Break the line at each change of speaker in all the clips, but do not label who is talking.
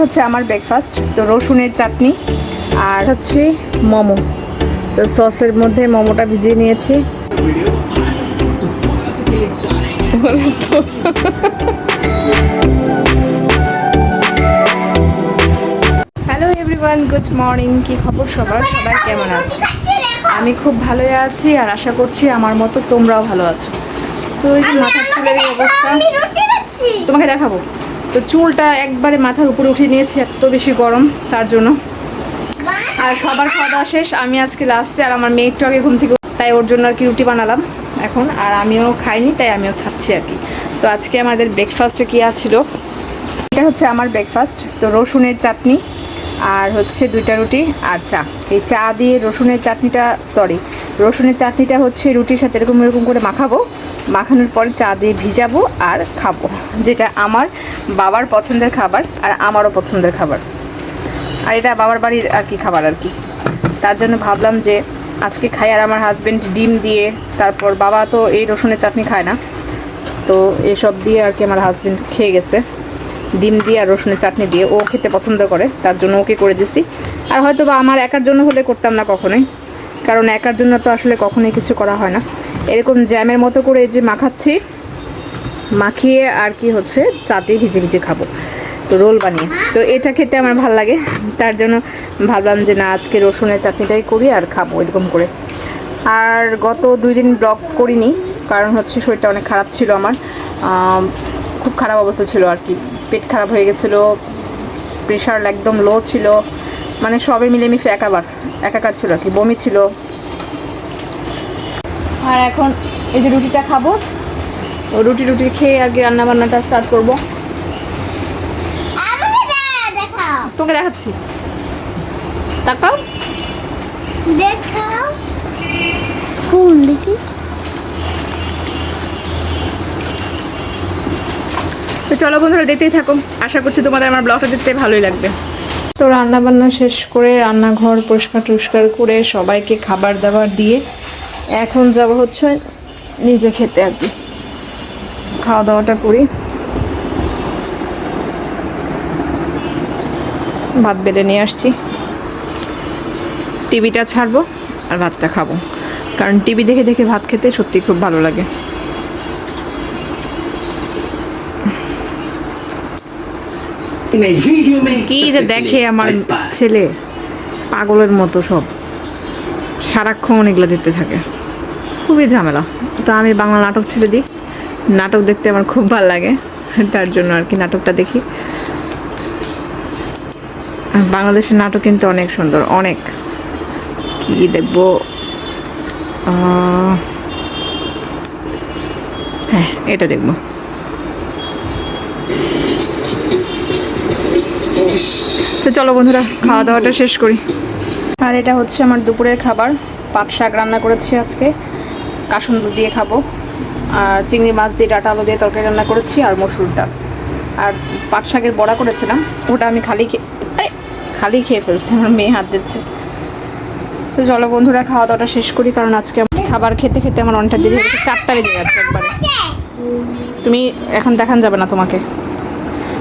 হচ্ছে আমার ব্রেকফাস্ট। তো রসুনের চাটনি আর হচ্ছে মোমো। তো সসের মধ্যে মোমোটা ভিজিয়ে নিয়েছি। Hello everyone, good morning. কি খবর সবার? সবাই কেমন আছে? আমি খুব ভালোই আছি আর আশা করছি আমার মতো তোমরাও ভালো আছো। তো এই যে মাথার চুলের এই অবস্থা তোমাকে দেখাবো। তো চুলটা একবারে মাথার উপরে উঠিয়ে নিয়েছি, এত বেশি গরম তার জন্য। আর সবার খাওয়া দাওয়া শেষ, আমি আজকে লাস্টে। আর আমার মেয়ের আগে ঘুম থেকে, তাই ওর জন্য আর কি রুটি বানালাম এখন। আর আমিও খাইনি, তাই আমিও খাচ্ছি আর কি। তো আজকে আমাদের ব্রেকফাস্টে কী আছিল, এটা হচ্ছে আমার ব্রেকফাস্ট। তো রসুনের চাটনি আর হচ্ছে 2টা রুটি আর চা। এই চা দিয়ে রসুনের চাটনিটা হচ্ছে রুটির সাথে এরকম এরকম করে মাখাবো। মাখানোর পরে চা দিয়ে ভিজাবো আর খাবো, যেটা আমার বাবার পছন্দের খাবার আর আমারও পছন্দের খাবার। আর এটা বাবার বাড়ির আর কি খাবার আর কি। তার জন্য ভাবলাম যে আজকে খাই। আর আমার হাজব্যান্ড ডিম দিয়ে, তারপর বাবা তো এই রসুনের চাটনি খায় না, তো এসব দিয়ে আর কি আমার হাজব্যান্ড খেয়ে গেছে। ডিম দিয়ে আর রসুনের চাটনি দিয়ে ও খেতে পছন্দ করে, তার জন্য ওকে করে দিছি। আর হয়তো বা আমার একার জন্য হলে করতাম না কখনোই, কারণ একার জন্য তো আসলে কখনোই কিছু করা হয় না। এরকম জ্যামের মতো করে যে মাখাচ্ছি, মাখিয়ে আর কি হচ্ছে চাতে ভিজে ভিজে খাবো, তো রোল বানিয়ে। তো এটা খেতে আমার ভালো লাগে, তার জন্য ভাবলাম যে না, আজকে রসুনের চাটনিটাই করি আর খাবো এরকম করে। আর গত 2 দিন ব্লগ করিনি, কারণ হচ্ছে শরীরটা অনেক খারাপ ছিল আমার। খুব খারাপ অবস্থা ছিল আর কি, পেট খারাপ হয়ে গেছিলো, প্রেশার একদম লো ছিল, মানে সবে মিলেমিশে একাকার ছিল আর কি, বমি ছিল। আর এখন এই যে রুটিটা খাবো, ও রুটি খেয়ে আর কি রান্নাবান্নাটা স্টার্ট করবো। তোকে দেখাচ্ছি, তাকাও
দেখাও কোন দেখি।
তো চলো বন্ধুরা, দেখতেই থাকো। আশা করছি তোমাদের আমার ব্লগটা দেখতে ভালোই লাগবে। তো রান্নাবান্না শেষ করে রান্নাঘর পরিষ্কার করে সবাইকে খাবার দাবার দিয়ে এখন যাব হচ্ছে নিজে খেতে আর কি। খাওয়া দাওয়াটা করি, ভাত বেড়ে নিয়ে আসছি। টিভিটা ছাড়বো আর ভাতটা খাবো, কারণ টিভি দেখে দেখে ভাত খেতে সত্যি খুব ভালো লাগে। কি যে দেখে আমার ছেলে, পাগলের মতো সব সারাক্ষণ এগুলো দেখতে থাকে, খুবই ঝামেলা। তো আমি বাংলা নাটক ছেড়ে দিই, নাটক দেখতে আমার খুব ভালো লাগে, তার জন্য আর কি নাটকটা দেখি। বাংলাদেশের নাটক কিন্তু অনেক সুন্দর, অনেক। কি দেখবো, হ্যাঁ এটা দেখবো। তো চলো বন্ধুরা, খাওয়া দাওয়াটা শেষ করি। আর এটা হচ্ছে আমার দুপুরের খাবার। পাট শাক রান্না করেছি আজকে, কাসুন্দি দিয়ে খাবো। আর চিংড়ি মাছ দিয়ে ডাঁটা আলু দিয়ে তরকারি রান্না করেছি, আর মসুর ডাল। আর পাট শাকের বড়া করেছিলাম, ওটা আমি খালি খেয়ে ফেলছি, আমার মেয়ে হাত দিচ্ছে। তো চলো বন্ধুরা, খাওয়া দাওয়াটা শেষ করি, কারণ আজকে খাবার খেতে খেতে আমার অনেকটা দেরি হয়ে গেছে, 4টা বেজে গেছে একবারে। তুমি এখন দেখান যাবে না তোমাকে।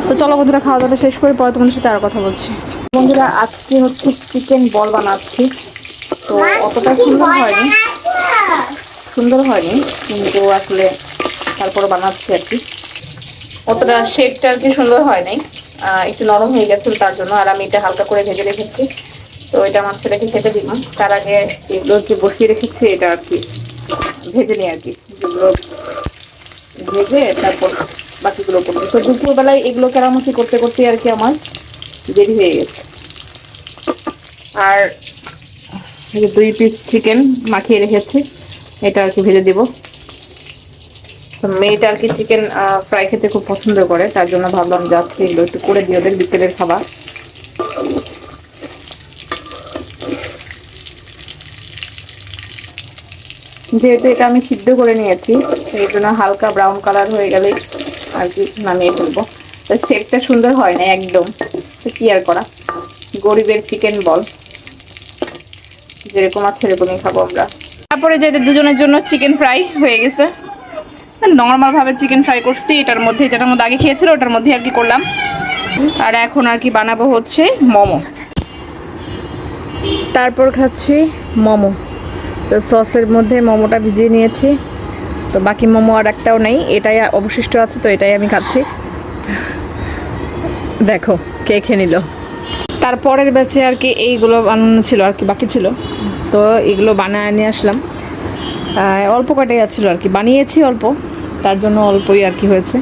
তো চলো বন্ধুরা, খাওয়া দাওয়াটা শেষ করে পরে তোমাদের সাথে আর কথা বলছি। বন্ধুরা, আজকে হচ্ছে চিকেন বল বানাচ্ছি। তো অতটা সুন্দর হয়নি, কিন্তু আসলে তারপরে বানাচ্ছি আর কি। অতটা শেপটা আর কি সুন্দর হয় নাই, একটু নরম হয়ে গেছিল তার জন্য। আর আমি এটা হালকা করে ভেজে রেখেছি, তো এটা আমার ছেলেকে খেতে দিব। তার আগে এগুলো যে বসিয়ে রেখেছি এটা আর কি ভেজে নিই আর কি, যেগুলো ভেজে তারপর বাকিগুলো করবো। তো দুপুরবেলায় এগুলো কেরামতি করতে করতে আর কি আমার দেরি হয়ে গেছে। আর 2 পিস চিকেন মাখিয়ে রেখেছি, এটা আর কি ভেজে দিব। তো মেয়েটা আর কি চিকেন ফ্রাই খেতে খুব পছন্দ করে, তার জন্য ভাবলাম যাচ্ছি এগুলো একটু করে দিই ওদের বিকেলের খাবার। যেহেতু এটা আমি সিদ্ধ করে নিয়েছি, সেই জন্য হালকা ব্রাউন কালার হয়ে গেলে আর কি নামিয়ে ফেলবো। তো শেপটা সুন্দর হয় না একদম, তো কি আর করা, গরিবের চিকেন বল যেরকম আছে সেরকমই খাবো আমরা। তারপরে যে দুজনের জন্য চিকেন ফ্রাই হয়ে গেছে, নর্মাল ভাবে চিকেন ফ্রাই করছি। যেটার মধ্যে আগে খেয়েছিল ওটার মধ্যে আর কি করলাম। আর এখন আর কি বানাবো হচ্ছে মোমো। তারপর খাচ্ছি মোমো। তো সসের মধ্যে মোমোটা ভিজিয়ে নিয়েছি। তো বাকি মোমো আর একটাও নেই, এটাই অবশিষ্ট আছে, তো এটাই আমি খাচ্ছি। দেখো কে খেয়ে নিল। তারপরের ব্যাচে আর কি এইগুলো বানানো ছিল আর কি, বাকি ছিল, তো এগুলো বানায় নিয়ে আসলাম। অল্প কটাই আসছিলো আর কি, বানিয়েছি অল্প, তার জন্য অল্পই আর কি হয়েছে।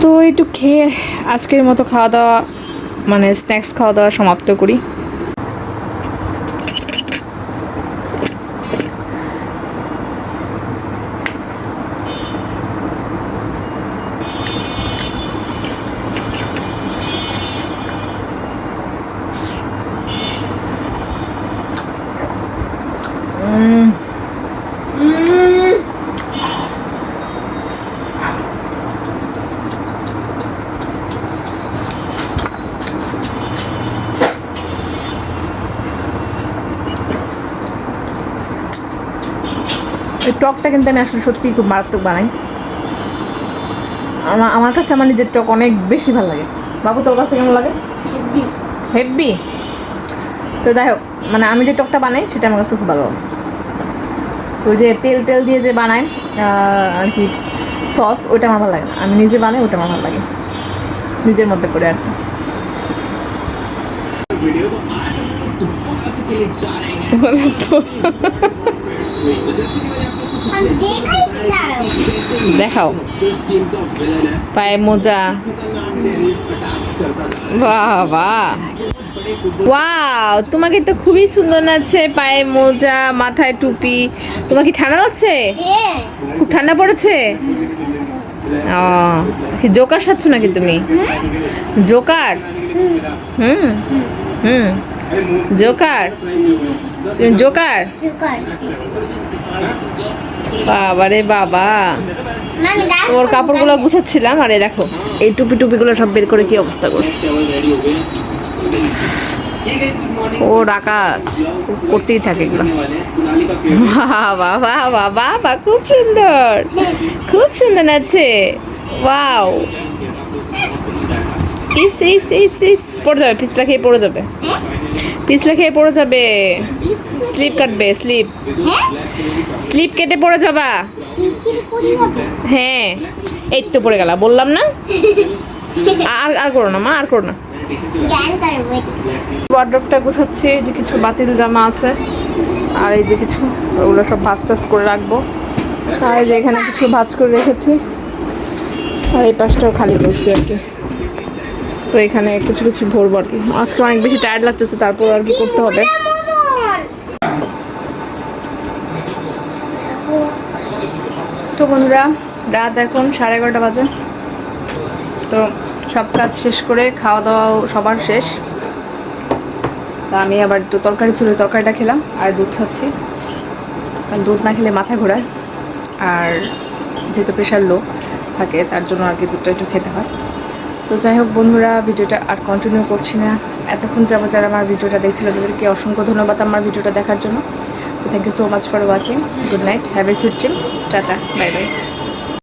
তো একটু খেয়ে আজকের মতো খাওয়া দাওয়া মানে স্ন্যাক্স খাওয়া দাওয়া সমাপ্ত করি। এই টকটা কিন্তু আমি আসলে সত্যিই খুব মারাত্মক বানাই। আমার কাছে আমার নিজের টক অনেক বেশি ভালো লাগে। বাবু তোর কাছে কেমন লাগে? হেভি। তো যাই হোক, মানে আমি যে টকটা বানাই সেটা আমার কাছে খুব ভালো লাগে। তো ওই যে তেল তেল দিয়ে যে বানায় আর কি সস, ওইটা আমার ভালো লাগে না। আমি নিজে বানাই, ওটা আমার ভালো লাগে নিজের মধ্যে করে আর কি। দেখাও পায়ে মোজা। বাহ বাহ, ওয়াও, তোমাকে তো খুবই সুন্দর লাগছে। পায়ে মোজা, মাথায় টুপি। তোমার কি ঠান্ডা লাগছে? খুব ঠান্ডা পড়েছে? ও, কি জোকার সাজছ নাকি তুমি? জোকার? হুম হুম, জোকার। তুমি জোকার? বাবা রে বাবা, তোর কাপড়গুলো গুছাচ্ছিলাম, আরে দেখো এই টুপি টুপিগুলো সব বের করে কি অবস্থা করছে। ও ডাকাত করতেই থাকে এগুলো। বাবা বাবা বাবা, খুব সুন্দর, খুব সুন্দর আছে। ওয়াও, ইস ইস ইস ইস, পড়ে যাবে, পিছলা খেয়ে পড়ে যাবে, পিছলা খেয়ে পড়ে যাবে। স্লিপ কাটবে, স্লিপ, স্লিপ কেটে পড়ে যাবা। হ্যাঁ, এই তো পড়ে গেলা, বললাম না। আর আর করো না মা, আর করো না। ওয়ার্ড্রোবটা গুছাচ্ছি, যে কিছু বাতিল জামা আছে আর এই যে কিছু, ওগুলো সব ভাজ টাজ করে রাখবো। আর এই যে এখানে কিছু ভাজ করে রেখেছি, আর এই পাশটাও খালি করছি আর কি। তো এখানে কিছু কিছু ভরবো আর কি। আজকে অনেক বেশি টায়ার্ড লাগতেছে, তারপর আর কি করতে হবে। তো বন্ধুরা, রাত এখন 11:30 বাজে। তো সব কাজ শেষ করে খাওয়া দাওয়াও সবার শেষ। তা আমি আবার একটু তরকারি ছিল, তরকারিটা খেলাম আর দুধ খাচ্ছি, কারণ দুধ না খেলে মাথা ঘোরায়, আর যেহেতু প্রেশার লো থাকে তার জন্য আর কি দুধটা একটু খেতে হয়। তো যাই হোক বন্ধুরা, ভিডিওটা আর কন্টিনিউ করছি না। এতক্ষণ যাবো যারা আমার ভিডিওটা দেখছিল তাদেরকে অসংখ্য ধন্যবাদ আমার ভিডিওটা দেখার জন্য। Thank you so much for watching. Good night, have a sweet dream, tata, bye by.